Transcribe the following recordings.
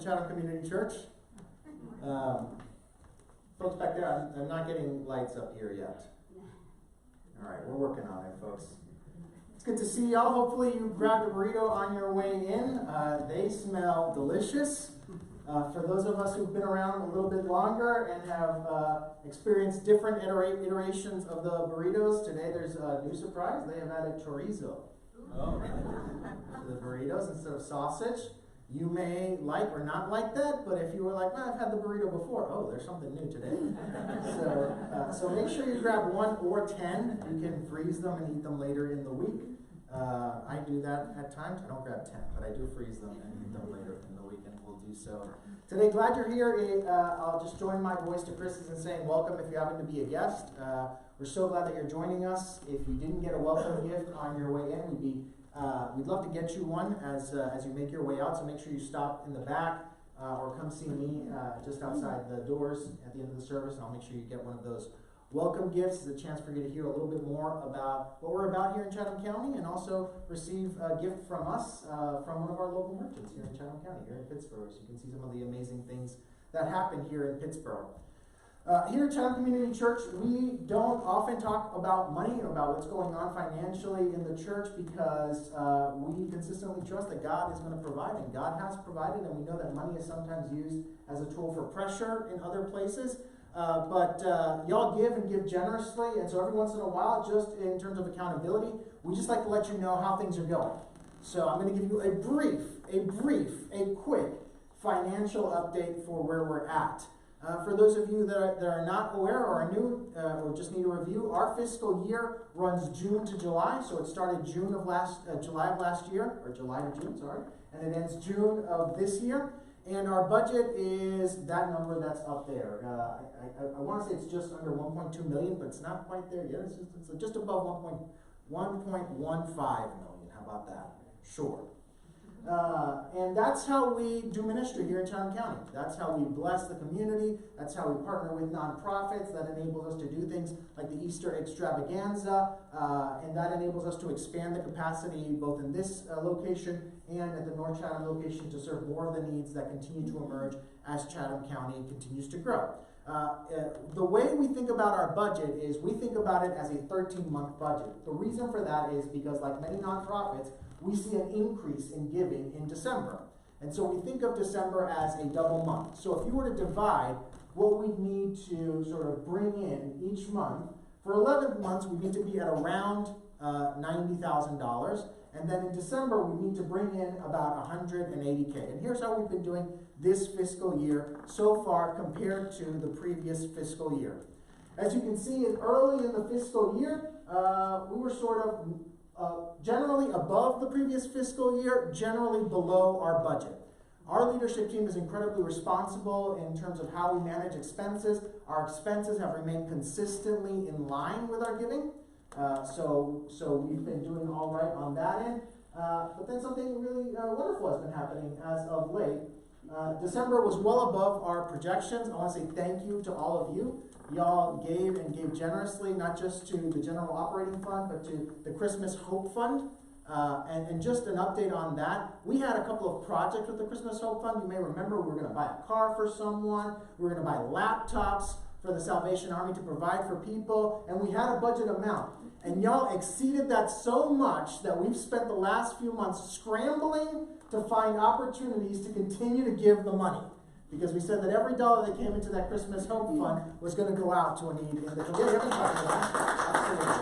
to Chatham Community Church. Folks back there, I'm not getting lights up here yet. All right, we're working on it, folks. It's good to see y'all. Hopefully you grabbed a burrito on your way in. They smell delicious. For those of us who've been around a little bit longer and have experienced different iterations of the burritos, today there's a new surprise. They have added chorizo to the burritos instead of sausage. You may like or not like that, but if you were like, I've had the burrito before, there's something new today. So make sure you grab 1 or 10. You can freeze them and eat them later in the week. I do that at times. I don't grab 10, but I do freeze them and eat them later in the week, and we'll do so. Today, glad you're here. I'll just join my voice to Chris's in saying welcome if you happen to be a guest. We're so glad that you're joining us. If you didn't get a welcome gift on your way in, we'd love to get you one as you make your way out, so make sure you stop in the back or come see me just outside the doors at the end of the service, and I'll make sure you get one of those welcome gifts. It's a chance for you to hear a little bit more about what we're about here in Chatham County, and also receive a gift from us from one of our local merchants here in Chatham County, here in Pittsburgh, so you can see some of the amazing things that happen here in Pittsburgh. Here at Chatham Community Church, we don't often talk about money or about what's going on financially in the church because we consistently trust that God is going to provide, and God has provided, and we know that money is sometimes used as a tool for pressure in other places. But y'all give and give generously, and so every once in a while, just in terms of accountability, we just like to let you know how things are going. So I'm going to give you a quick financial update for where we're at. For those of you that are not aware or are new or just need a review, our fiscal year runs June to July. So it started July of last year, or July to June, sorry, and it ends June of this year. And our budget is that number that's up there. I want to say it's just under 1.2 million, but it's not quite there yet. It's just above 1.15 million. How about that? Sure. And that's how we do ministry here in Chatham County. That's how we bless the community. That's how we partner with nonprofits. That enables us to do things like the Easter extravaganza, and that enables us to expand the capacity both in this location and at the North Chatham location to serve more of the needs that continue to emerge as Chatham County continues to grow. The way we think about our budget is we think about it as a 13-month budget. The reason for that is because, like many nonprofits, we see an increase in giving in December. And so we think of December as a double month. So if you were to divide what we need to sort of bring in each month, for 11 months we need to be at around $90,000. And then in December we need to bring in about $180K. And here's how we've been doing this fiscal year so far compared to the previous fiscal year. As you can see, early in the fiscal year, we were sort of generally above the previous fiscal year, generally below our budget. Our leadership team is incredibly responsible in terms of how we manage expenses. Our expenses have remained consistently in line with our giving. So we've been doing all right on that end. But then something really wonderful has been happening as of late. December was well above our projections. I want to say thank you to all of you. Y'all gave and gave generously, not just to the general operating fund, but to the Christmas Hope Fund. And just an update on that. We had a couple of projects with the Christmas Hope Fund. You may remember we were going to buy a car for someone. We were going to buy laptops for the Salvation Army to provide for people. And we had a budget amount. And y'all exceeded that so much that we've spent the last few months scrambling to find opportunities to continue to give the money. Because we said that every dollar that came into that Christmas Hope Fund was going to go out to a need in the community. Absolutely.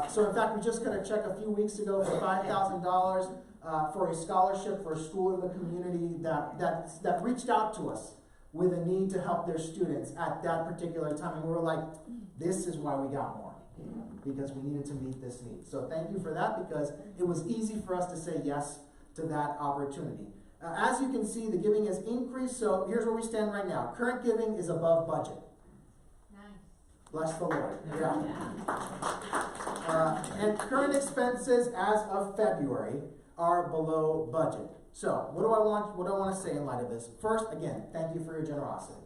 So in fact, we just got a check a few weeks ago for $5,000 for a scholarship for a school in the community that reached out to us with a need to help their students at that particular time. And we were like, this is why we got more, because we needed to meet this need. So thank you for that, because it was easy for us to say yes to that opportunity. As you can see, the giving has increased, so here's where we stand right now. Current giving is above budget. Nice. Bless the Lord. Yeah. And current expenses as of February are below budget. So, what do I want to say in light of this? First, again, thank you for your generosity.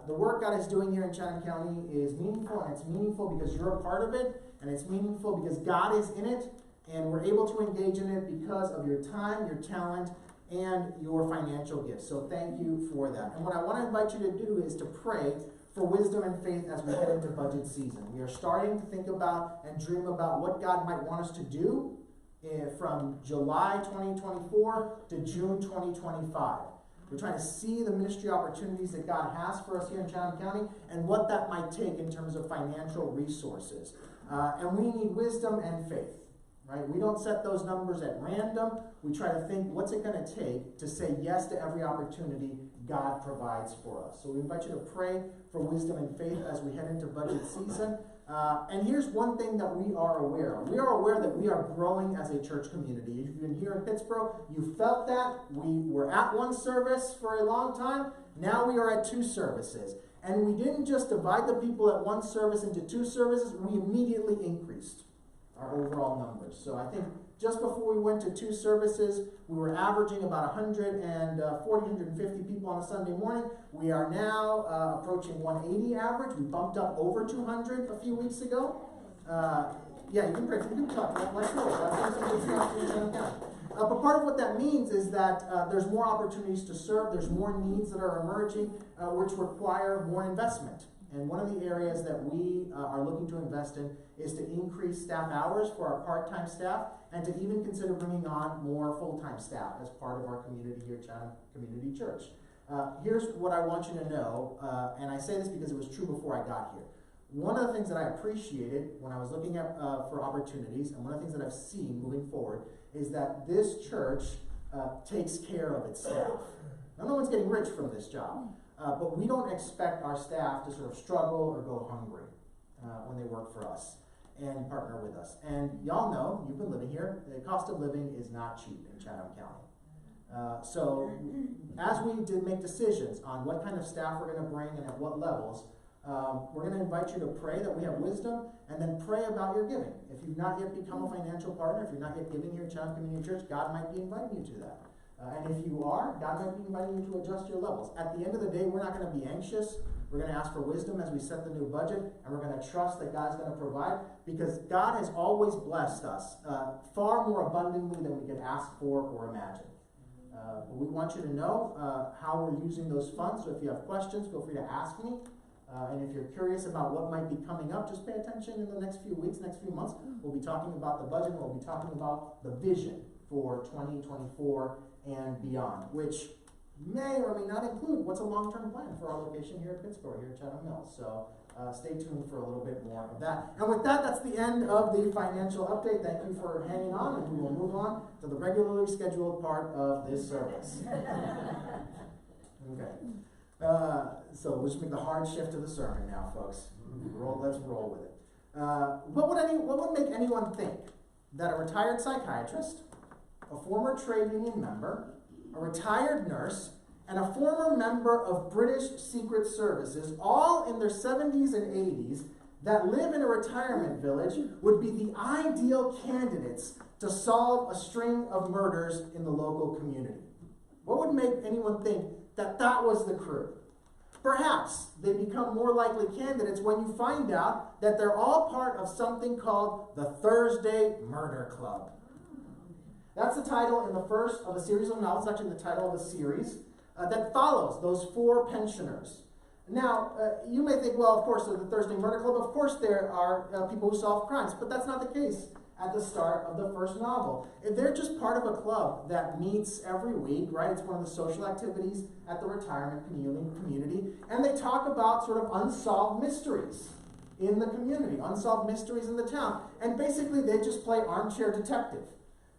The work God is doing here in Chatham County is meaningful, and it's meaningful because you're a part of it, and it's meaningful because God is in it, and we're able to engage in it because of your time, your talent, and your financial gifts. So thank you for that. And what I want to invite you to do is to pray for wisdom and faith as we head into budget season. We are starting to think about and dream about what God might want us to do from July 2024 to June 2025. We're trying to see the ministry opportunities that God has for us here in Chatham County and what that might take in terms of financial resources. And we need wisdom and faith, right? We don't set those numbers at random. We try to think, what's it going to take to say yes to every opportunity God provides for us? So we invite you to pray for wisdom and faith as we head into budget season. And here's one thing that we are aware of. We are aware that we are growing as a church community. If you've been here in Pittsburgh, you felt that. We were at one service for a long time. Now we are at 2 services. And we didn't just divide the people at one service into 2 services. We immediately increased our overall numbers. So I think just before we went to 2 services, we were averaging about 140, 150 people on a Sunday morning. We are now approaching 180 average. We bumped up over 200 a few weeks ago. Yeah, you can pray. You can talk. Let's roll. But part of what that means is that there's more opportunities to serve. There's more needs that are emerging, which require more investment. And one of the areas that we are looking to invest in is to increase staff hours for our part-time staff and to even consider bringing on more full-time staff as part of our community here at Chatham Community Church. Here's what I want you to know, and I say this because it was true before I got here. One of the things that I appreciated when I was looking at for opportunities, and one of the things that I've seen moving forward, is that this church takes care of its staff. Now, no one's getting rich from this job. But we don't expect our staff to sort of struggle or go hungry when they work for us and partner with us. And y'all know, you've been living here, the cost of living is not cheap in Chatham County. So as we did make decisions on what kind of staff we're going to bring and at what levels, we're going to invite you to pray that we have wisdom and then pray about your giving. If you've not yet become a financial partner, if you're not yet giving here at Chatham Community Church, God might be inviting you to that. And if you are, God might be inviting you to adjust your levels. At the end of the day, we're not going to be anxious. We're going to ask for wisdom as we set the new budget, and we're going to trust that God's going to provide, because God has always blessed us far more abundantly than we could ask for or imagine. We want you to know how we're using those funds, so if you have questions, feel free to ask me. And if you're curious about what might be coming up, just pay attention in the next few weeks, next few months. We'll be talking about the budget, we'll be talking about the vision for 2024 and beyond, which may or may not include what's a long-term plan for our location here at Pittsburgh, here at Chatham Mills. So stay tuned for a little bit more of that. And with that, that's the end of the financial update. Thank you for hanging on, and we will move on to the regularly scheduled part of this service. Okay. So we'll just make the hard shift to the sermon now, folks. Let's roll with it. What would make anyone think that a retired psychiatrist, a former trade union member, a retired nurse, and a former member of British Secret Services, all in their 70s and 80s, that live in a retirement village, would be the ideal candidates to solve a string of murders in the local community? What would make anyone think that that was the crew? Perhaps they become more likely candidates when you find out that they're all part of something called the Thursday Murder Club. That's the title in the first of a series of novels, actually the title of a series, that follows those 4 pensioners. Now, you may think, well, of course, the Thursday Murder Club, of course there are people who solve crimes, but that's not the case at the start of the first novel. They're just part of a club that meets every week, right? It's one of the social activities at the retirement community, and they talk about sort of unsolved mysteries in the community, unsolved mysteries in the town, and basically they just play armchair detective.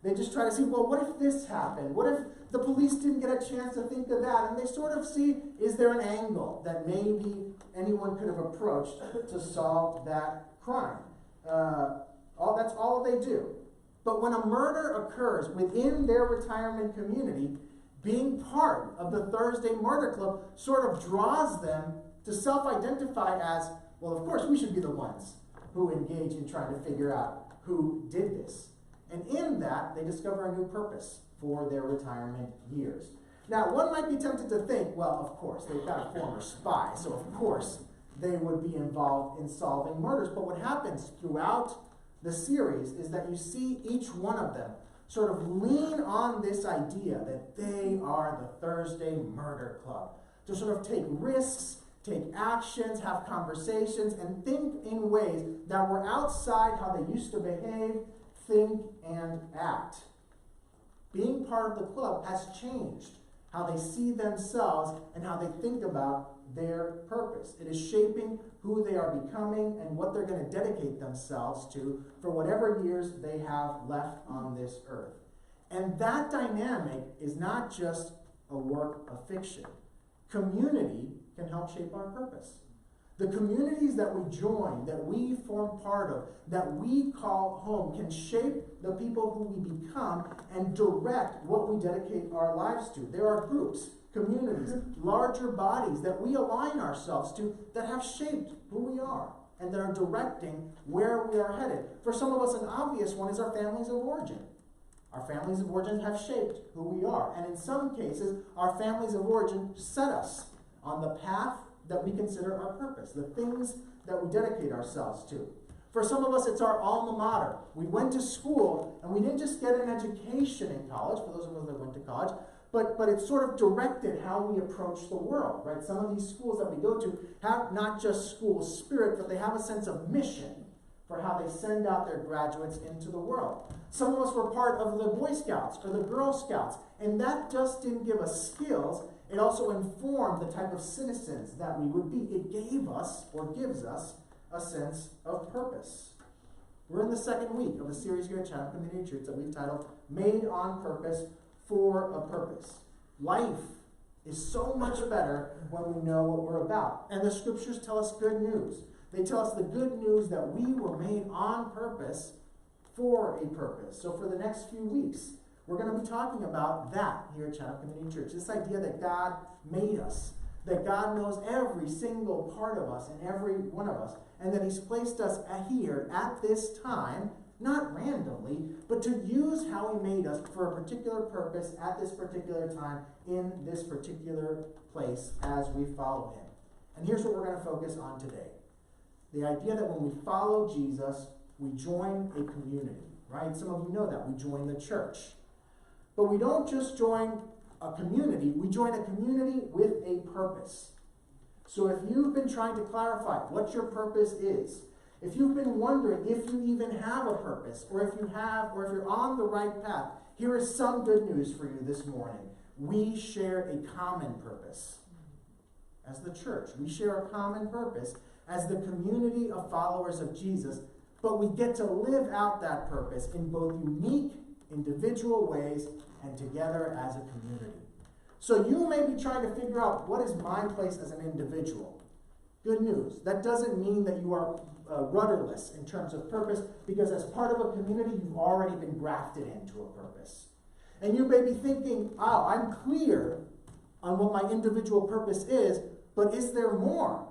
They just try to see, well, what if this happened? What if the police didn't get a chance to think of that? And they sort of see, is there an angle that maybe anyone could have approached to solve that crime? That's all they do. But when a murder occurs within their retirement community, being part of the Thursday Murder Club sort of draws them to self-identify as, well, of course we should be the ones who engage in trying to figure out who did this. And in that, they discover a new purpose for their retirement years. Now, one might be tempted to think, well, of course, they've got a former spy, so of course they would be involved in solving murders. But what happens throughout the series is that you see each one of them sort of lean on this idea that they are the Thursday Murder Club, to sort of take risks, take actions, have conversations, and think in ways that were outside how they used to behave, think, and act. Being part of the club has changed how they see themselves and how they think about their purpose. It is shaping who they are becoming and what they're going to dedicate themselves to for whatever years they have left on this earth. And that dynamic is not just a work of fiction. Community can help shape our purpose. The communities that we join, that we form part of, that we call home, can shape the people who we become and direct what we dedicate our lives to. There are groups, communities, larger bodies that we align ourselves to that have shaped who we are and that are directing where we are headed. For some of us, an obvious one is our families of origin. Our families of origin have shaped who we are. And in some cases, our families of origin set us on the path that we consider our purpose, the things that we dedicate ourselves to. For some of us, it's our alma mater. We went to school, and we didn't just get an education in college, for those of us that went to college, but it sort of directed how we approach the world, right? Some of these schools that we go to have not just school spirit, but they have a sense of mission for how they send out their graduates into the world. Some of us were part of the Boy Scouts or the Girl Scouts, and that just didn't give us skills. It also informed the type of citizens that we would be. It gave us, or gives us, a sense of purpose. We're in the second week of a series here at Chatham Community Church that we've titled Made on Purpose for a Purpose. Life is so much better when we know what we're about. And the scriptures tell us good news. They tell us the good news that we were made on purpose for a purpose. So for the next few weeks, we're going to be talking about that here at Chatham Community Church. This idea that God made us, that God knows every single part of us and every one of us, and that He's placed us here at this time, not randomly, but to use how He made us for a particular purpose at this particular time in this particular place as we follow Him. And here's what we're going to focus on today. The idea that when we follow Jesus, we join a community, right? Some of you know that. We join the church. But we don't just join a community, we join a community with a purpose. So if you've been trying to clarify what your purpose is, if you've been wondering if you even have a purpose, or if you have, or if you're on the right path, here is some good news for you this morning. We share a common purpose. As the church, we share a common purpose as the community of followers of Jesus, but we get to live out that purpose in both unique, individual ways and together as a community. So you may be trying to figure out, what is my place as an individual? Good news. That doesn't mean that you are rudderless in terms of purpose, because as part of a community, you've already been grafted into a purpose. And you may be thinking, oh, I'm clear on what my individual purpose is, but is there more?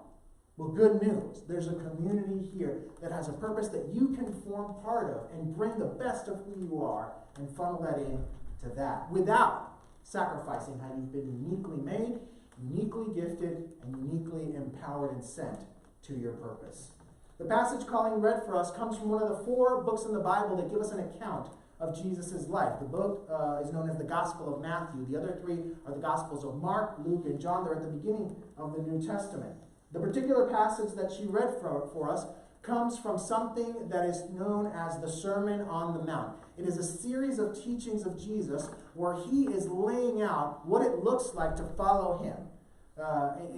Well, good news. There's a community here that has a purpose that you can form part of and bring the best of who you are and funnel that in to that without sacrificing how you've been uniquely made, uniquely gifted, and uniquely empowered and sent to your purpose. The passage Colleen read for us comes from one of the 4 books in the Bible that give us an account of Jesus' life. The book is known as the Gospel of Matthew. The other 3 are the Gospels of Mark, Luke, and John. They're at the beginning of the New Testament. The particular passage that she read for us comes from something that is known as the Sermon on the Mount. It is a series of teachings of Jesus where He is laying out what it looks like to follow Him.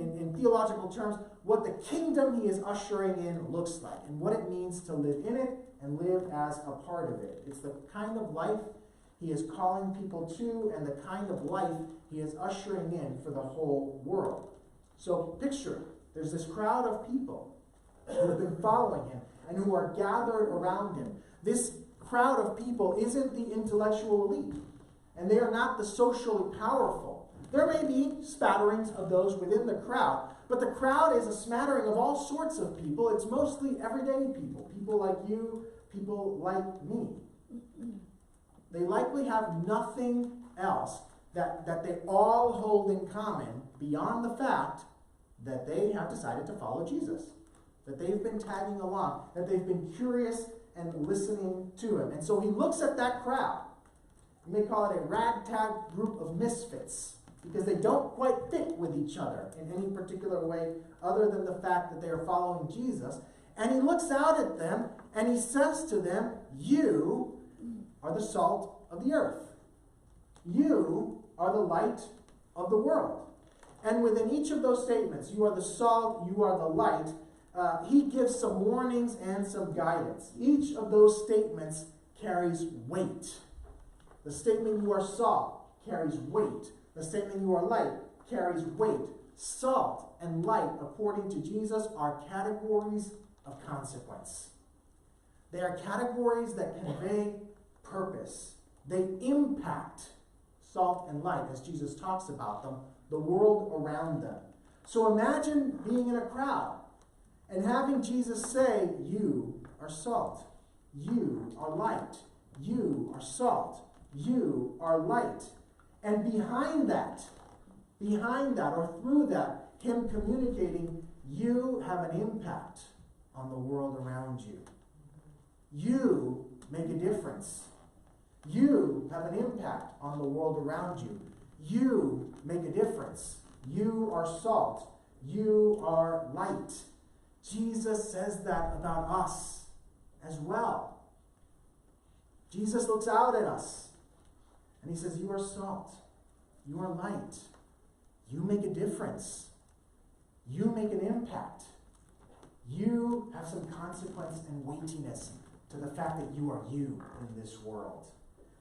In theological terms, what the kingdom He is ushering in looks like and what it means to live in it and live as a part of it. It's the kind of life He is calling people to and the kind of life He is ushering in for the whole world. So picture it. There's this crowd of people who have been following Him and who are gathered around Him. This crowd of people isn't the intellectual elite, and they are not the socially powerful. There may be spatterings of those within the crowd, but the crowd is a smattering of all sorts of people. It's mostly everyday people, people like you, people like me. They likely have nothing else that they all hold in common beyond the fact that they have decided to follow Jesus, that they've been tagging along, that they've been curious and listening to Him. And so He looks at that crowd You may call it a ragtag group of misfits, because they don't quite fit with each other in any particular way other than the fact that they are following Jesus. And he looks out at them and he says to them, you are the salt of the earth. You are the light of the world. And within each of those statements, you are the salt, you are the light, he gives some warnings and some guidance. Each of those statements carries weight. The statement you are salt carries weight. The statement you are light carries weight. Salt and light, according to Jesus, are categories of consequence. They are categories that convey purpose. They impact, salt and light, as Jesus talks about them, the world around them. So imagine being in a crowd and having Jesus say, you are salt, you are light, you are salt, you are light. And behind that, or through that, him communicating, you have an impact on the world around you. You make a difference. You have an impact on the world around you. You make a difference. You are salt. You are light. Jesus says that about us as well. Jesus looks out at us and he says, you are salt. You are light. You make a difference. You make an impact. You have some consequence and weightiness to the fact that you are you in this world.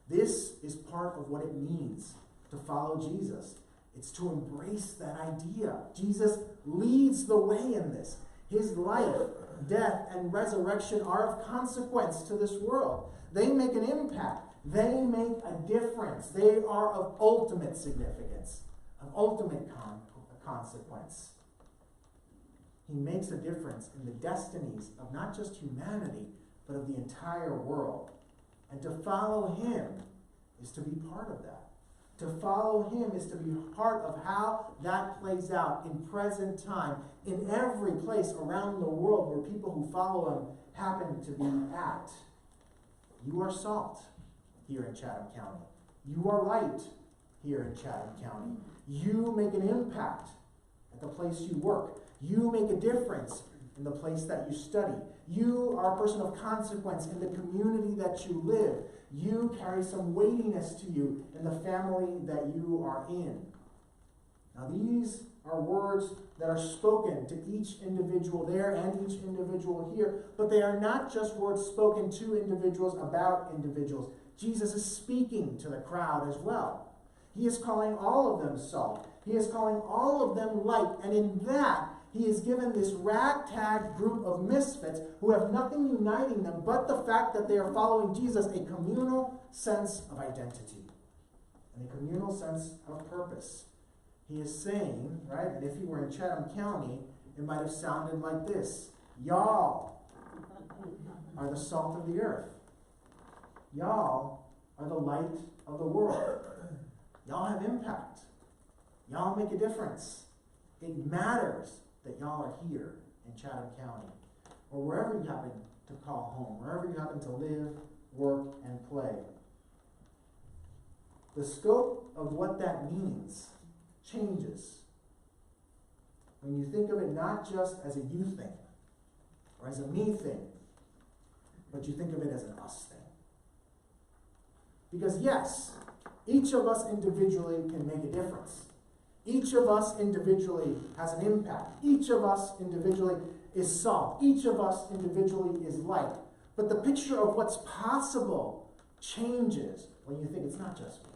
This is part of what it means to follow Jesus. It's to embrace that idea. Jesus leads the way in this. His life, death, and resurrection are of consequence to this world. They make an impact. They make a difference. They are of ultimate significance, of ultimate consequence. He makes a difference in the destinies of not just humanity, but of the entire world. And to follow him is to be part of that. To follow him is to be part of how that plays out in present time, in every place around the world where people who follow him happen to be at. You are salt here in Chatham County. You are light here in Chatham County. You make an impact at the place you work. You make a difference in the place that you study. You are a person of consequence in the community that you live. You carry some weightiness to you in the family that you are in. Now these are words that are spoken to each individual there and each individual here, but they are not just words spoken to individuals about individuals. Jesus is speaking to the crowd as well. He is calling all of them salt. He is calling all of them light, and in that, he has given this ragtag group of misfits who have nothing uniting them but the fact that they are following Jesus, a communal sense of identity and a communal sense of purpose. He is saying, right, and if he were in Chatham County, it might have sounded like this. Y'all are the salt of the earth. Y'all are the light of the world. Y'all have impact. Y'all make a difference. It matters that y'all are here in Chatham County, or wherever you happen to call home, wherever you happen to live, work, and play. The scope of what that means changes when you think of it not just as a you thing, or as a me thing, but you think of it as an us thing. Because yes, each of us individually can make a difference. Each of us individually has an impact. Each of us individually is salt. Each of us individually is light. But the picture of what's possible changes when you think it's not just me.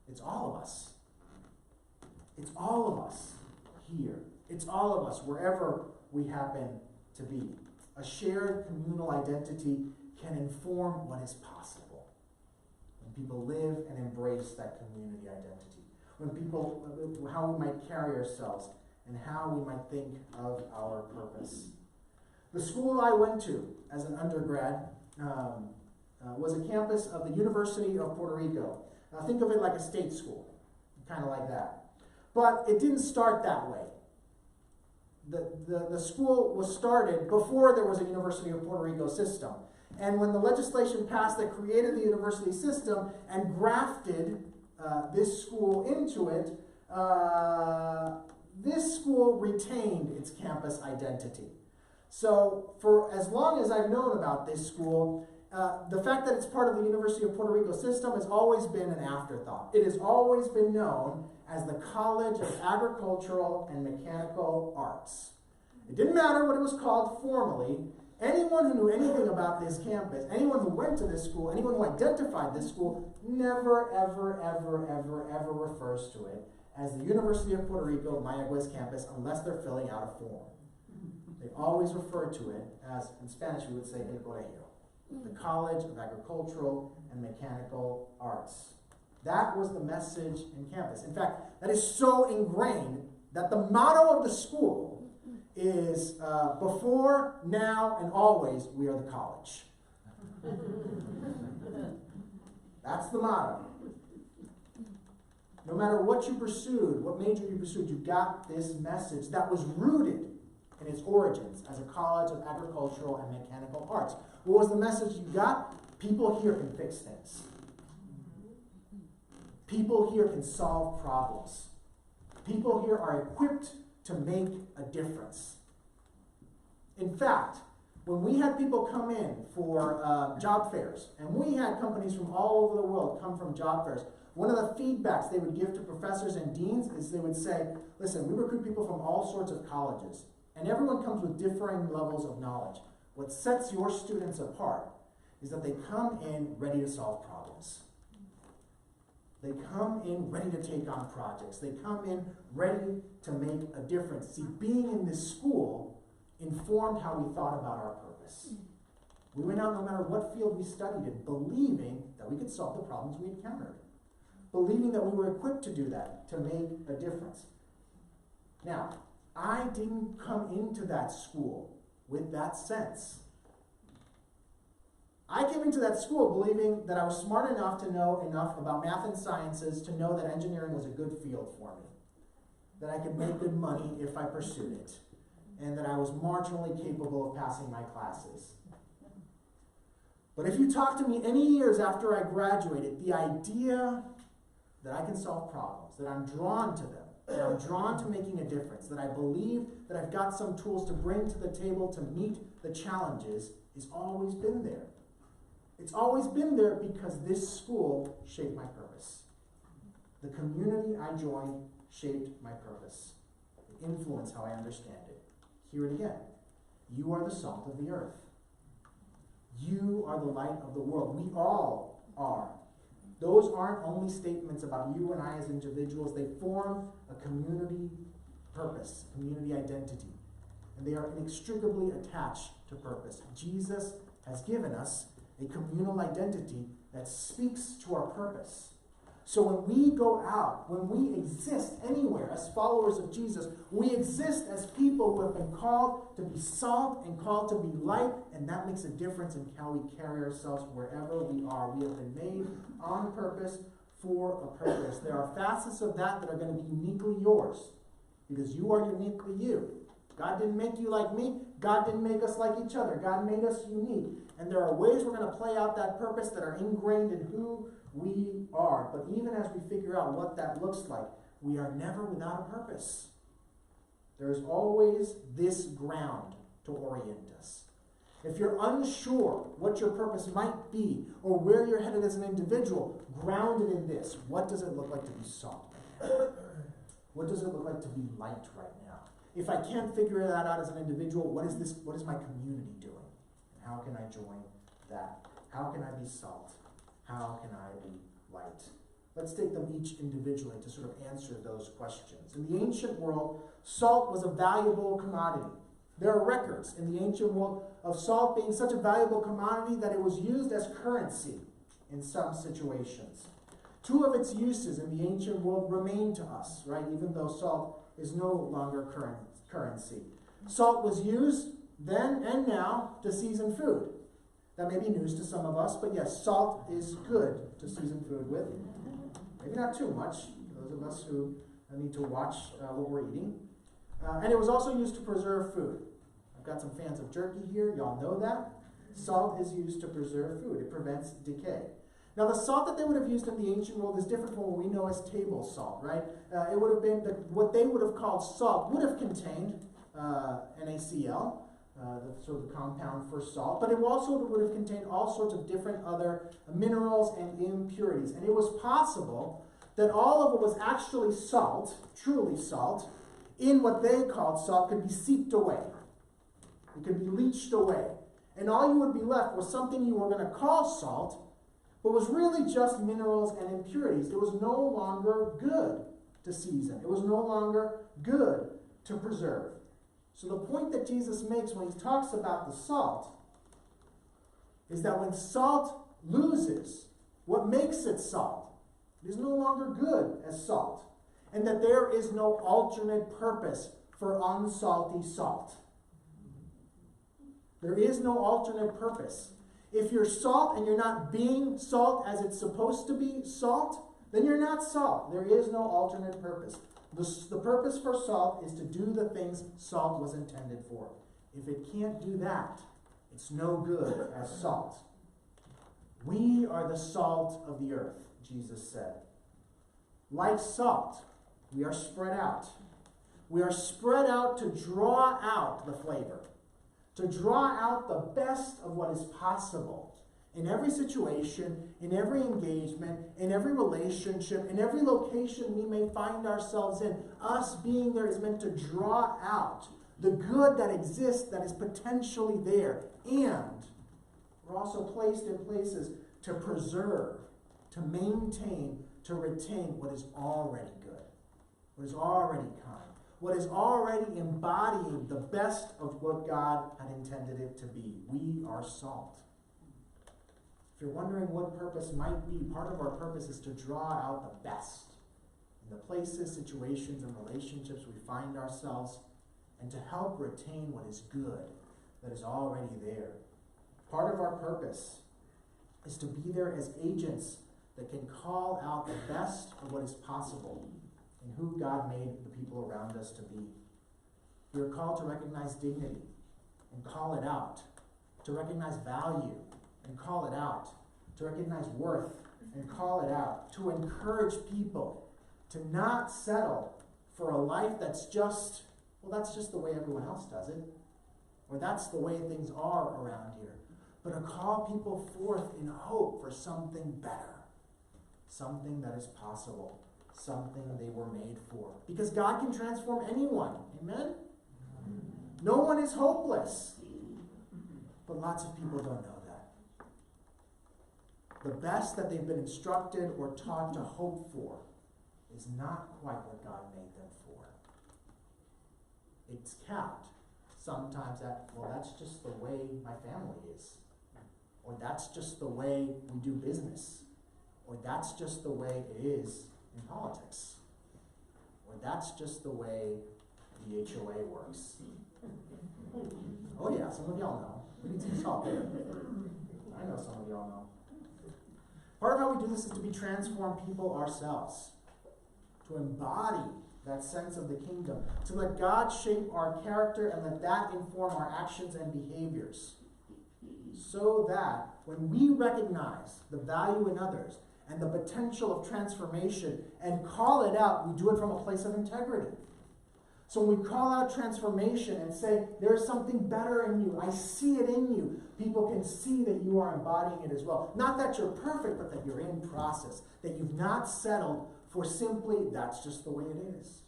It's all of us. It's all of us here. It's all of us wherever we happen to be. A shared communal identity can inform what is possible when people live and embrace that community identity. When people, how we might carry ourselves and how we might think of our purpose. The school I went to as an undergrad was a campus of the University of Puerto Rico. Now think of it like a state school, kind of like that. But it didn't start that way. The school was started before there was a University of Puerto Rico system. And when the legislation passed that created the university system and grafted this school into it, this school retained its campus identity. So for as long as I've known about this school, the fact that it's part of the University of Puerto Rico system has always been an afterthought. It has always been known as the College of Agricultural and Mechanical Arts. It didn't matter what it was called formally. Anyone who knew anything about this campus, anyone who went to this school, anyone who identified this school, never, ever, ever, ever, ever refers to it as the University of Puerto Rico Mayagüez campus unless they're filling out a form. They always refer to it as, in Spanish we would say, El Colegio, the College of Agricultural and Mechanical Arts. That was the message in campus. In fact, that is so ingrained that the motto of the school is before, now, and always, we are the college. That's the motto. No matter what you pursued, what major you pursued, you got this message that was rooted in its origins as a college of agricultural and mechanical arts. What was the message you got? People here can fix things. People here can solve problems. People here are equipped to make a difference. In fact, when we had people come in for job fairs, and we had companies from all over the world come from job fairs, one of the feedbacks they would give to professors and deans is they would say, listen, we recruit people from all sorts of colleges, and everyone comes with differing levels of knowledge. What sets your students apart is that they come in ready to solve problems. They come in ready to take on projects. They come in ready to make a difference. See, being in this school informed how we thought about our purpose. We went out no matter what field we studied in, believing that we could solve the problems we encountered. Believing that we were equipped to do that, to make a difference. Now, I didn't come into that school with that sense. I came into that school believing that I was smart enough to know enough about math and sciences to know that engineering was a good field for me, that I could make good money if I pursued it, and that I was marginally capable of passing my classes. But if you talk to me any years after I graduated, the idea that I can solve problems, that I'm drawn to them, that I'm drawn to making a difference, that I believe that I've got some tools to bring to the table to meet the challenges, has always been there. It's always been there because this school shaped my purpose. The community I joined shaped my purpose. It influenced how I understand it. Hear it again. You are the salt of the earth. You are the light of the world. We all are. Those aren't only statements about you and I as individuals. They form a community purpose, community identity. And they are inextricably attached to purpose. Jesus has given us a communal identity that speaks to our purpose. So when we go out, when we exist anywhere as followers of Jesus, we exist as people who have been called to be salt and called to be light, and that makes a difference in how we carry ourselves wherever we are. We have been made on purpose for a purpose. There are facets of that that are going to be uniquely yours, because you are uniquely you. God didn't make you like me. God didn't make us like each other. God made us unique. And there are ways we're going to play out that purpose that are ingrained in who we are. But even as we figure out what that looks like, we are never without a purpose. There is always this ground to orient us. If you're unsure what your purpose might be or where you're headed as an individual, grounded in this. What does it look like to be salt right now? What does it look like to be light right now? If I can't figure that out as an individual, what is my community doing? And how can I join that? How can I be salt? How can I be light? Let's take them each individually to sort of answer those questions. In the ancient world, salt was a valuable commodity. There are records in the ancient world of salt being such a valuable commodity that it was used as currency in some situations. Two of its uses in the ancient world remain to us, right? Even though salt is no longer currency. Salt was used then and now to season food. That may be news to some of us, but yes, salt is good to season food with. Maybe not too much, for those of us who need to watch what we're eating. And it was also used to preserve food. I've got some fans of jerky here, y'all know that. Salt is used to preserve food. It prevents decay. Now, the salt that they would have used in the ancient world is different from what we know as table salt, right? It would have been, what they would have called salt would have contained NaCl, the sort of compound for salt, but it also would have contained all sorts of different other minerals and impurities. And it was possible that all of what was actually salt, truly salt, in what they called salt, could be seeped away. It could be leached away. And all you would be left was something you were going to call salt, but was really just minerals and impurities. It was no longer good to season. It was no longer good to preserve. So the point that Jesus makes when he talks about the salt is that when salt loses what makes it salt, it is no longer good as salt. And that there is no alternate purpose for unsalty salt. There is no alternate purpose. If you're salt and you're not being salt as it's supposed to be salt, then you're not salt. There is no alternate purpose. The purpose for salt is to do the things salt was intended for. If it can't do that, it's no good as salt. We are the salt of the earth, Jesus said. Like salt, we are spread out. We are spread out to draw out the flavor, to draw out the best of what is possible in every situation, in every engagement, in every relationship, in every location we may find ourselves in. Us being there is meant to draw out the good that exists, that is potentially there. And we're also placed in places to preserve, to maintain, to retain what is already good, what is already kind, what is already embodying the best of what God had intended it to be. We are salt. If you're wondering what purpose might be, part of our purpose is to draw out the best in the places, situations, and relationships we find ourselves, and to help retain what is good that is already there. Part of our purpose is to be there as agents that can call out the best of what is possible in who God made the people around us to be. We are called to recognize dignity and call it out, to recognize value and call it out, to recognize worth and call it out, to encourage people to not settle for a life that's just, well, that's just the way everyone else does it, or that's the way things are around here, but to call people forth in hope for something better, something that is possible, something they were made for. Because God can transform anyone. Amen? No one is hopeless. But lots of people don't know that. The best that they've been instructed or taught to hope for is not quite what God made them for. It's capped sometimes at, well, that's just the way my family is. Or that's just the way we do business. Or that's just the way it is in politics. Or that's just the way the HOA works. Oh yeah, some of y'all know. We need some salt there. I know some of y'all know. Part of how we do this is to be transformed people ourselves. To embody that sense of the kingdom. To let God shape our character and let that inform our actions and behaviors. So that when we recognize the value in others and the potential of transformation and call it out, we do it from a place of integrity. So when we call out transformation and say, there's something better in you, I see it in you, people can see that you are embodying it as well. Not that you're perfect, but that you're in process. That you've not settled for simply, that's just the way it is.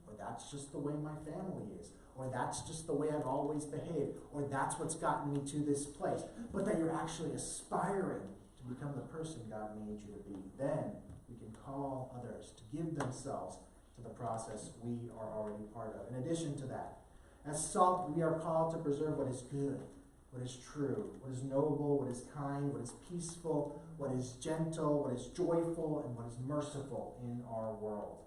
Or that's just the way my family is. Or that's just the way I've always behaved. Or that's what's gotten me to this place. But that you're actually aspiring to become the person God made you to be. Then we can call others to give themselves to the process we are already part of. In addition to that, as salt, we are called to preserve what is good, what is true, what is noble, what is kind, what is peaceful, what is gentle, what is joyful, and what is merciful in our world.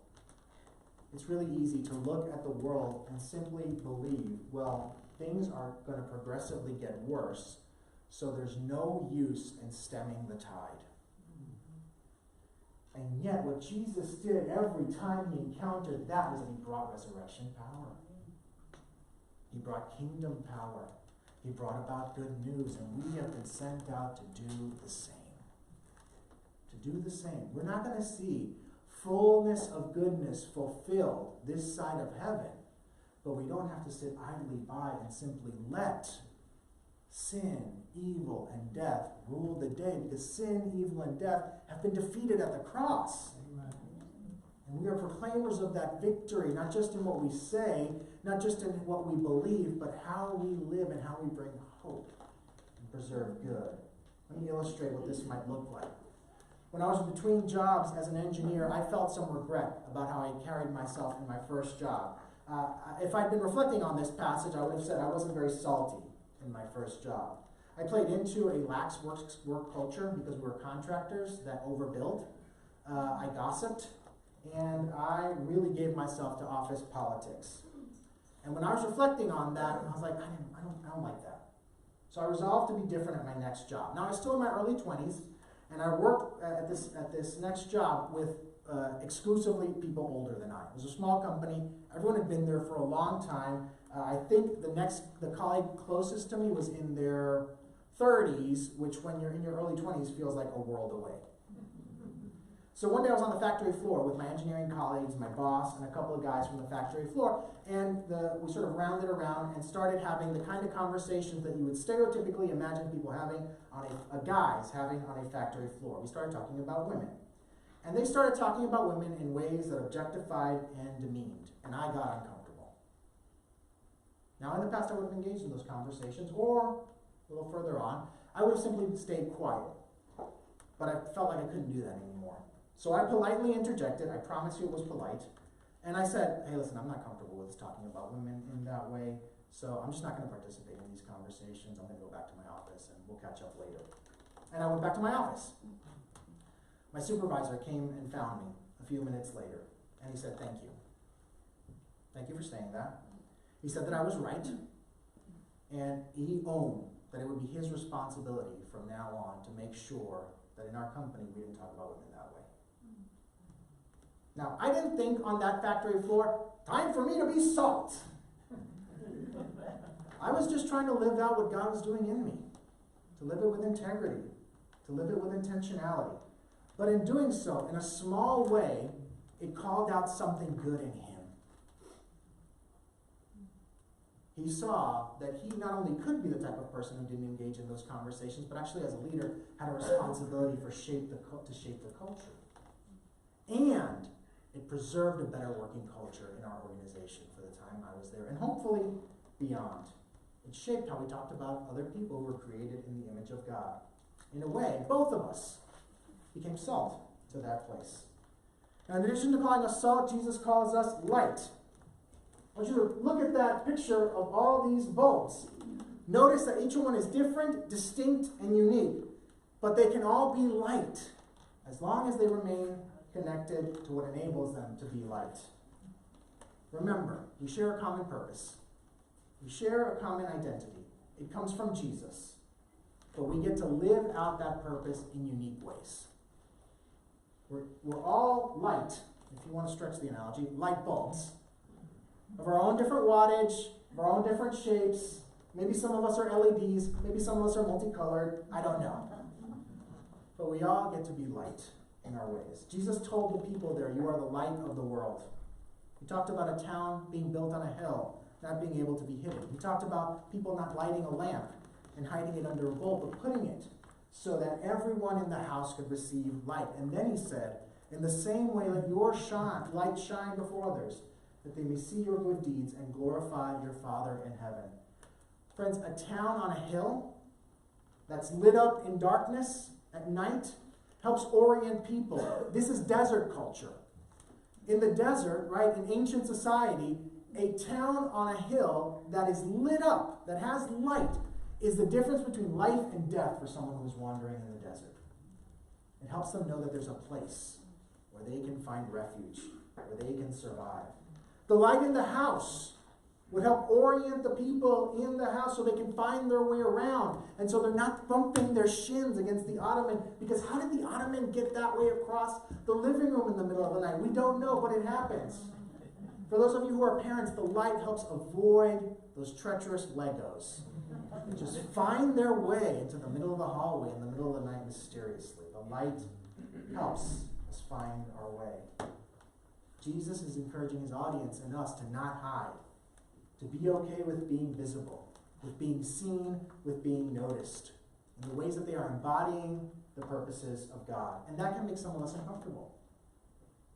It's really easy to look at the world and simply believe, well, things are going to progressively get worse, so there's no use in stemming the tide. And yet, what Jesus did every time he encountered that was that he brought resurrection power. He brought kingdom power. He brought about good news, and we have been sent out to do the same. To do the same. We're not going to see fullness of goodness fulfilled this side of heaven, but we don't have to sit idly by and simply let sin, evil, and death rule the day, because sin, evil, and death have been defeated at the cross. Amen. And we are proclaimers of that victory, not just in what we say, not just in what we believe, but how we live and how we bring hope and preserve good. Let me illustrate what this might look like. When I was between jobs as an engineer, I felt some regret about how I carried myself in my first job. If I'd been reflecting on this passage, I would have said I wasn't very salty in my first job. I played into a lax work culture because we were contractors that overbilled. I gossiped, and I really gave myself to office politics. And when I was reflecting on that, I was like, I don't like that. So I resolved to be different at my next job. Now, I was still in my early 20s, and I worked at this next job with exclusively people older than I. It was a small company. Everyone had been there for a long time. I think the colleague closest to me was in their 30s, which when you're in your early 20s feels like a world away. So one day I was on the factory floor with my engineering colleagues, my boss, and a couple of guys from the factory floor, and we sort of rounded around and started having the kind of conversations that you would stereotypically imagine people having on guys having on a factory floor. We started talking about women. And they started talking about women in ways that objectified and demeaned, and I got uncomfortable. Now, in the past, I would have engaged in those conversations, or a little further on, I would have simply stayed quiet. But I felt like I couldn't do that anymore. So I politely interjected. I promise you it was polite. And I said, hey, listen, I'm not comfortable with talking about women in that way, so I'm just not going to participate in these conversations. I'm going to go back to my office, and we'll catch up later. And I went back to my office. My supervisor came and found me a few minutes later, and he said, thank you. Thank you for saying that. He said that I was right, and he owned that it would be his responsibility from now on to make sure that in our company we didn't talk about women that way. Now, I didn't think on that factory floor, time for me to be salt. I was just trying to live out what God was doing in me, to live it with integrity, to live it with intentionality. But in doing so, in a small way, it called out something good in him. He saw that he not only could be the type of person who didn't engage in those conversations, but actually as a leader had a responsibility to shape the culture. And it preserved a better working culture in our organization for the time I was there, and hopefully beyond. It shaped how we talked about other people who were created in the image of God. In a way, both of us became salt to that place. Now, in addition to calling us salt, Jesus calls us light. I want you to look at that picture of all these bulbs. Notice that each one is different, distinct, and unique, but they can all be light as long as they remain connected to what enables them to be light. Remember, we share a common purpose. We share a common identity. It comes from Jesus, but we get to live out that purpose in unique ways. We're all light, if you want to stretch the analogy, light bulbs, of our own different wattage, of our own different shapes. Maybe some of us are LEDs, maybe some of us are multicolored, I don't know. But we all get to be light in our ways. Jesus told the people there, you are the light of the world. He talked about a town being built on a hill, not being able to be hidden. He talked about people not lighting a lamp and hiding it under a bowl, but putting it so that everyone in the house could receive light. And then he said, in the same way, let your light shine before others, that they may see your good deeds and glorify your Father in heaven. Friends, a town on a hill that's lit up in darkness at night helps orient people. This is desert culture. In the desert, right, in ancient society, a town on a hill that is lit up, that has light, is the difference between life and death for someone who's wandering in the desert. It helps them know that there's a place where they can find refuge, where they can survive. The light in the house would help orient the people in the house so they can find their way around. And so they're not bumping their shins against the ottoman, because how did the ottoman get that way across the living room in the middle of the night? We don't know, but it happens. For those of you who are parents, the light helps avoid those treacherous Legos. They just find their way into the middle of the hallway in the middle of the night mysteriously. The light helps us find our way. Jesus is encouraging his audience and us to not hide, to be okay with being visible, with being seen, with being noticed, in the ways that they are embodying the purposes of God. And that can make some of us uncomfortable.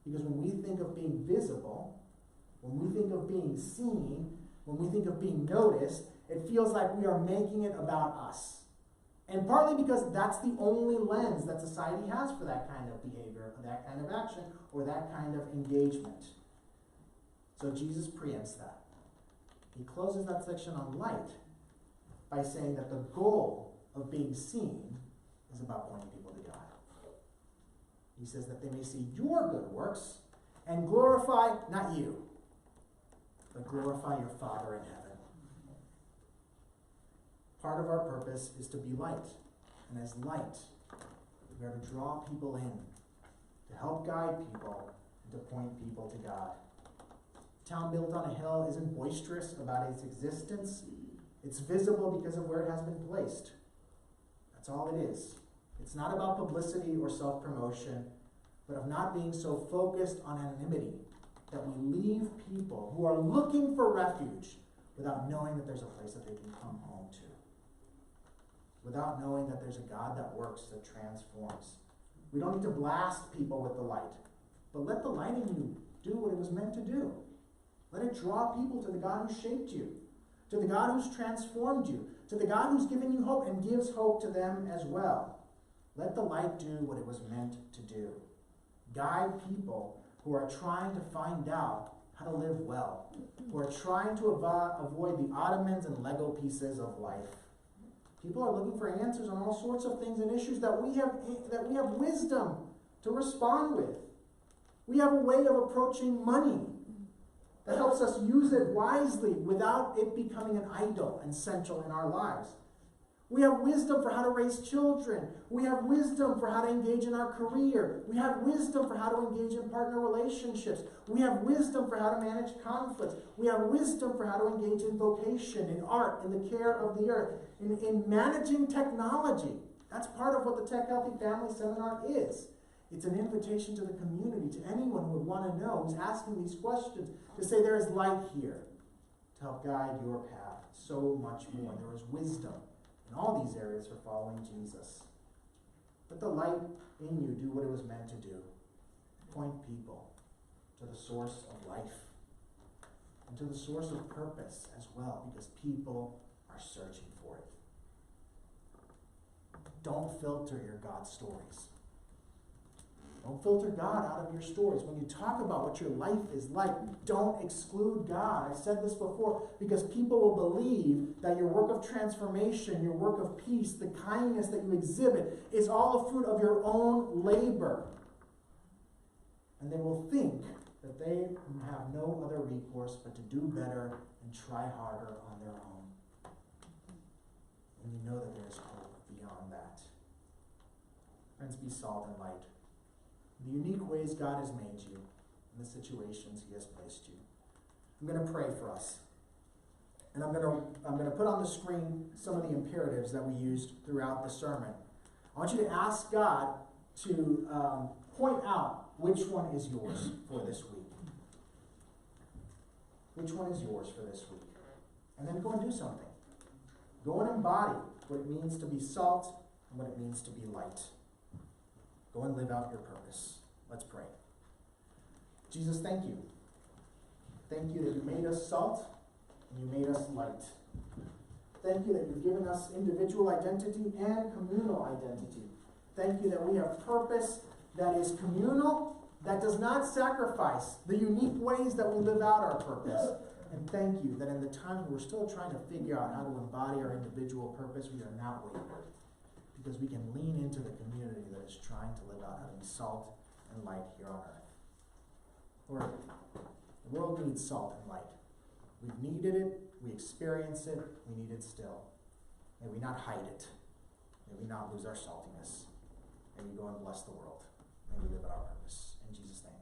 Because when we think of being visible, when we think of being seen, when we think of being noticed, it feels like we are making it about us. And partly because that's the only lens that society has for that kind of behavior, or that kind of action, or that kind of engagement. So Jesus preempts that. He closes that section on light by saying that the goal of being seen is about pointing people to God. He says that they may see your good works and glorify not you, but glorify your Father in heaven. Part of our purpose is to be light. And as light, we are to draw people in, to help guide people, and to point people to God. A town built on a hill isn't boisterous about its existence. It's visible because of where it has been placed. That's all it is. It's not about publicity or self-promotion, but of not being so focused on anonymity that we leave people who are looking for refuge without knowing that there's a place that they can come home to. Without knowing that there's a God that works, that transforms. We don't need to blast people with the light, but let the light in you do what it was meant to do. Let it draw people to the God who shaped you, to the God who's transformed you, to the God who's given you hope and gives hope to them as well. Let the light do what it was meant to do. Guide people who are trying to find out how to live well, who are trying to avoid the ottomans and Lego pieces of life. People are looking for answers on all sorts of things and issues that we have wisdom to respond with. We have a way of approaching money that helps us use it wisely without it becoming an idol and central in our lives. We have wisdom for how to raise children. We have wisdom for how to engage in our career. We have wisdom for how to engage in partner relationships. We have wisdom for how to manage conflicts. We have wisdom for how to engage in vocation, in art, in the care of the earth, in managing technology. That's part of what the Tech Healthy Family Seminar is. It's an invitation to the community, to anyone who would want to know, who's asking these questions, to say there is light here to help guide your path. So much more. There is wisdom in all these areas for following Jesus. Let the light in you do what it was meant to do. Point people to the source of life and to the source of purpose as well, because people are searching for it. Don't filter your God stories. Don't filter God out of your stories. When you talk about what your life is like, don't exclude God. I've said this before, because people will believe that your work of transformation, your work of peace, the kindness that you exhibit is all a fruit of your own labor. And they will think that they have no other recourse but to do better and try harder on their own. And you know that there is hope beyond that. Friends, be salt and light. The unique ways God has made you, and the situations he has placed you. I'm going to pray for us. And I'm going to put on the screen some of the imperatives that we used throughout the sermon. I want you to ask God to point out which one is yours for this week. Which one is yours for this week? And then go and do something. Go and embody what it means to be salt and what it means to be light. Go and live out your purpose. Let's pray. Jesus, thank you. Thank you that you made us salt and you made us light. Thank you that you've given us individual identity and communal identity. Thank you that we have purpose that is communal, that does not sacrifice the unique ways that we live out our purpose. And thank you that in the times we're still trying to figure out how to embody our individual purpose, we are not wavered. Because we can lean into the community that is trying to live out having salt and light here on earth. Lord, the world needs salt and light. We've needed it, we experience it, we need it still. May we not hide it. May we not lose our saltiness. May we go and bless the world. May we live out our purpose. In Jesus' name.